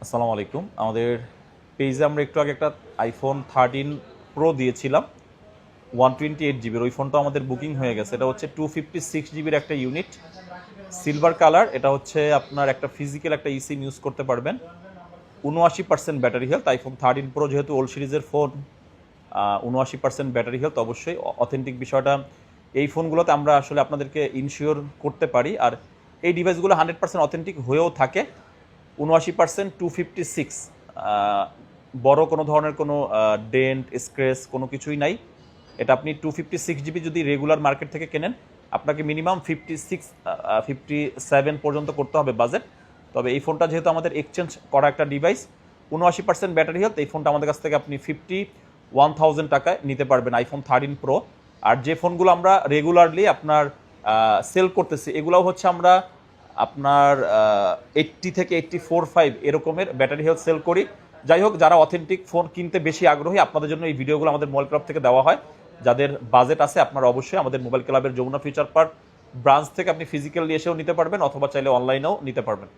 আসসালামু আলাইকুম। আমাদের পেজে আমরা একটু আগে একটা আইফোন 13 প্রো দিয়েছিলাম 128 জিবির। ওই ফোনটা আমাদের বুকিং হয়ে গেছে। এটা হচ্ছে 256 জিবির একটা ইউনিট, সিলভার কালার। এটা হচ্ছে আপনার একটা ফিজিক্যাল একটা সিম ইউজ করতে পারবেন। 79% ব্যাটারি হেলথ। আইফোন 13 প্রো যেহেতু ওল্ড সিরিজের ফোন, 79% ব্যাটারি হেলথ, অবশ্যই অথেন্টিক বিষয়টা এই ফোনগুলোতে আমরা আসলে আপনাদেরকে ইনশিওর করতে পারি। আর এই ডিভাইসগুলো 100% অথেন্টিক হয়েও থাকে। 79%, 256, বড় কোনো ধরনের কোনো ডেন্ট স্ক্র্যাচ কোনো কিছুই নাই। এটা আপনি 256 জিবি যদি রেগুলার মার্কেট থেকে কেনেন, আপনাকে মিনিমাম 57 পর্যন্ত করতে হবে বাজেট। তবে এই ফোনটা যেহেতু আমাদের এক্সচেঞ্জ করা একটা ডিভাইস, 79% ব্যাটারি হেলথ, এই ফোনটা আমাদের কাছ থেকে আপনি 51,000 টাকায় নিতে পারবেন, আইফোন 13 প্রো। আর যে ফোনগুলো আমরা রেগুলারলি আপনার সেল করতেছি, এগুলোও হচ্ছে আমরা আপনার 80 থেকে 84-5 এরকমের ব্যাটারি হেলথ সেল করি। যাই হোক, যারা অথেন্টিক ফোন কিনতে বেশি আগ্রহী, আপনাদের জন্য এই ভিডিওগুলো আমাদের মোবাইল ক্লাব থেকে দেওয়া হয়। যাদের বাজেট আছে, আপনারা অবশ্যই আমাদের মোবাইল ক্লাবের যমুনা ফিউচার পার্ক ব্রাঞ্চ থেকে আপনি ফিজিক্যালি এসেও নিতে পারবেন, অথবা চাইলে অনলাইনেও নিতে পারবেন।